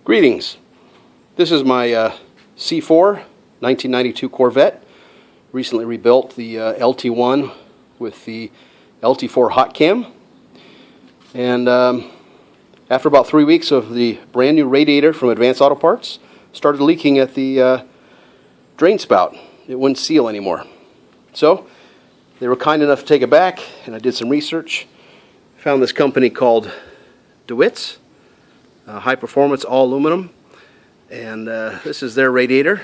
Greetings. This is my C4 1992 Corvette. Recently rebuilt the LT1 with the LT4 Hot Cam. And after about 3 weeks of the brand new radiator from Advanced Auto Parts, started leaking at the drain spout. It wouldn't seal anymore. So they were kind enough to take it back, and I did some research. Found this company called DeWitts, high performance all aluminum, and this is their radiator.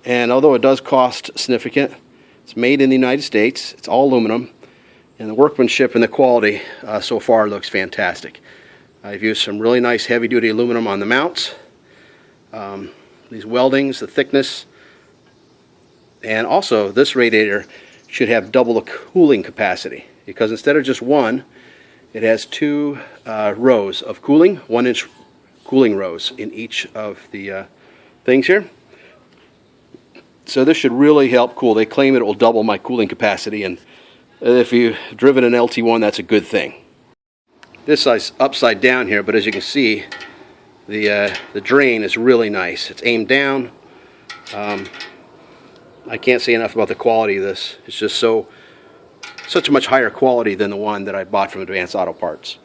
And although it does cost significant, it's made in the United States, it's all aluminum, and the workmanship and the quality so far looks fantastic. I've used some really nice heavy duty aluminum on the mounts, these weldings, the thickness, and also this radiator should have double the cooling capacity, because instead of just one, it has two rows of cooling, 1-inch cooling rows in each of the things here. So this should really help cool. They claim it will double my cooling capacity, and if you've driven an LT1, that's a good thing. This is upside down here, but as you can see, the drain is really nice. It's aimed down. I can't say enough about the quality of this. It's just such a much higher quality than the one that I bought from Advanced Auto Parts.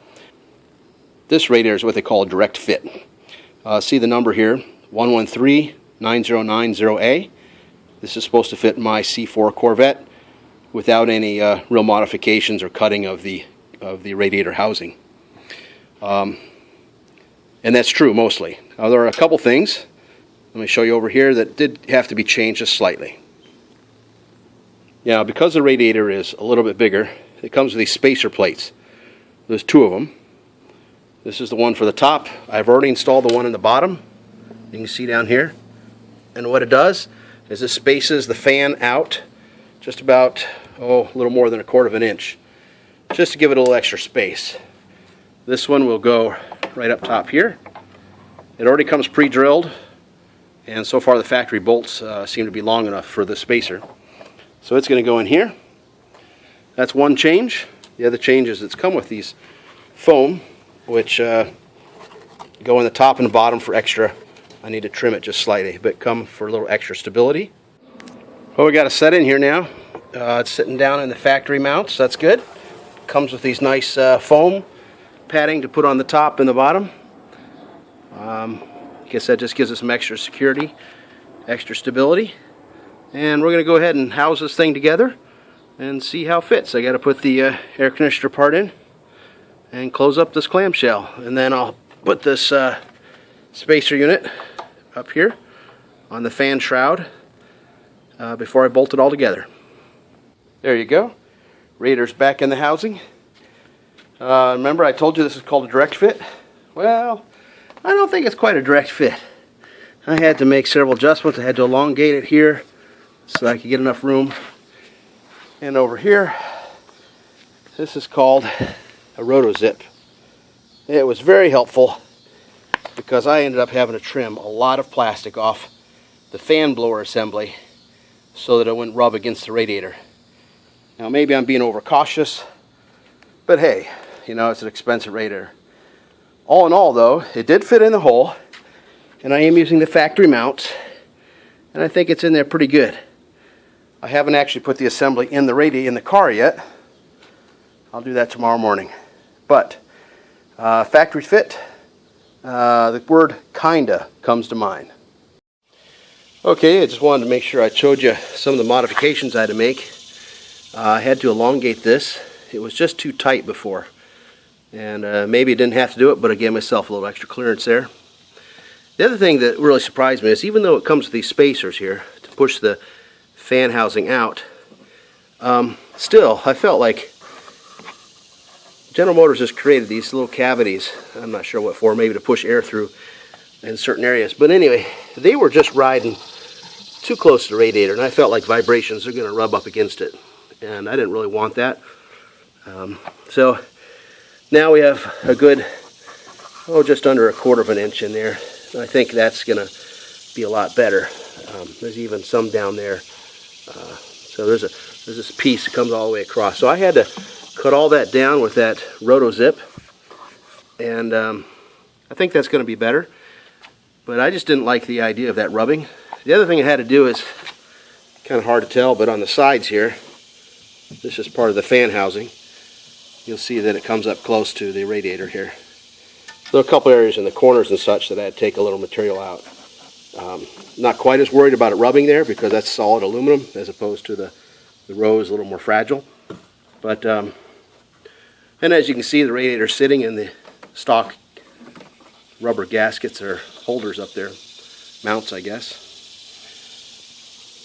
This radiator is what they call a direct fit. See the number here, 11390990A. This is supposed to fit my C4 Corvette without any real modifications or cutting of the radiator housing. And that's true mostly. Now, there are a couple things, let me show you over here, that did have to be changed just slightly. Now, because the radiator is a little bit bigger, it comes with these spacer plates. There's two of them. This is the one for the top. I've already installed the one in the bottom. You can see down here. And what it does is it spaces the fan out just about, a little more than 1/4 of an inch, just to give it a little extra space. This one will go right up top here. It already comes pre-drilled, and so far the factory bolts seem to be long enough for the spacer. So it's going to go in here. That's one change. The other change is it's come with these foam, which go in the top and the bottom for extra. I need to trim it just slightly, but come for a little extra stability. Well, we got a set in here now. It's sitting down in the factory mounts. That's good. Comes with these nice foam padding to put on the top and the bottom. I guess that just gives us some extra security, extra stability. And we're going to go ahead and house this thing together and see how it fits. I got to put the air conditioner part in and close up this clamshell, and then I'll put this spacer unit up here on the fan shroud before I bolt it all together. There you go. Radiator's back in the housing. Remember I told you this is called a direct fit? Well, I don't think it's quite a direct fit. I had to make several adjustments. I had to elongate it here so I could get enough room. And over here, this is called a roto-zip. It was very helpful because I ended up having to trim a lot of plastic off the fan blower assembly so that it wouldn't rub against the radiator. Now maybe I'm being overcautious, but hey, you know, it's an expensive radiator. All in all though, it did fit in the hole, and I am using the factory mount, and I think it's in there pretty good. I haven't actually put the assembly in the car yet. I'll do that tomorrow morning. But factory fit, the word kinda comes to mind. Okay, I just wanted to make sure I showed you some of the modifications I had to make. I had to elongate this. It was just too tight before. And maybe I didn't have to do it, but I gave myself a little extra clearance there. The other thing that really surprised me is even though it comes with these spacers here to push the fan housing out, still I felt like General Motors just created these little cavities. I'm not sure what for, maybe to push air through in certain areas. But anyway, they were just riding too close to the radiator, and I felt like vibrations are going to rub up against it, and I didn't really want that. So now we have a good, just under 1/4 of an inch in there. I think that's going to be a lot better. There's even some down there. So there's this piece that comes all the way across. So I had to cut all that down with that roto zip, and I think that's going to be better. But I just didn't like the idea of that rubbing. The other thing it had to do is, kind of hard to tell, but on the sides here, this is part of the fan housing. You'll see that it comes up close to the radiator here. There are a couple areas in the corners and such that I had to take a little material out. Not quite as worried about it rubbing there because that's solid aluminum as opposed to the rose, a little more fragile. But and as you can see, the radiator is sitting in the stock rubber gaskets or holders up there, mounts I guess.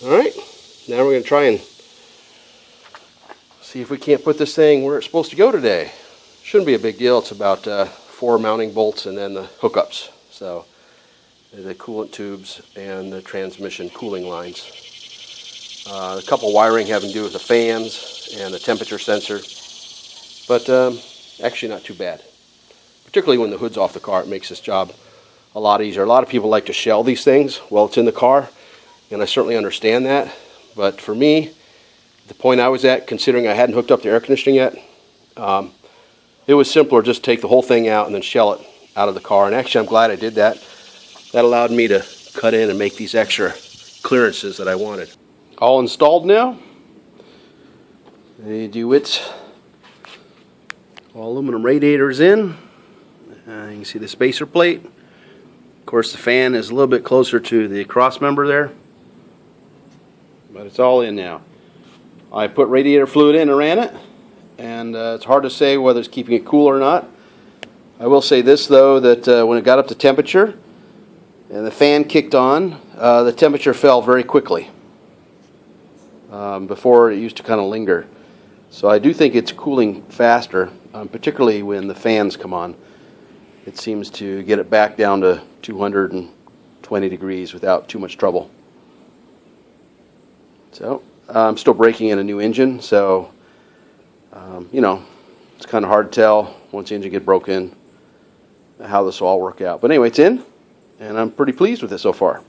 Alright, now we're going to try and see if we can't put this thing where it's supposed to go today. Shouldn't be a big deal. It's about 4 mounting bolts and then the hookups. So the coolant tubes and the transmission cooling lines. A couple wiring having to do with the fans and the temperature sensor. But actually not too bad. Particularly when the hood's off the car, it makes this job a lot easier. A lot of people like to shell these things while it's in the car, and I certainly understand that. But for me, the point I was at, considering I hadn't hooked up the air conditioning yet, it was simpler just to take the whole thing out and then shell it out of the car. And actually, I'm glad I did that. That allowed me to cut in and make these extra clearances that I wanted. All installed now. The DeWitts all aluminum radiator's in. You can see the spacer plate. Of course, the fan is a little bit closer to the cross member there, but it's all in now. I put radiator fluid in and ran it, and it's hard to say whether it's keeping it cool or not. I will say this though, that when it got up to temperature and the fan kicked on, the temperature fell very quickly. Before it used to kind of linger. So I do think it's cooling faster, particularly when the fans come on. It seems to get it back down to 220 degrees without too much trouble. So I'm still breaking in a new engine, so you know, it's kind of hard to tell once the engine gets broken how this will all work out. But anyway, it's in, and I'm pretty pleased with it so far.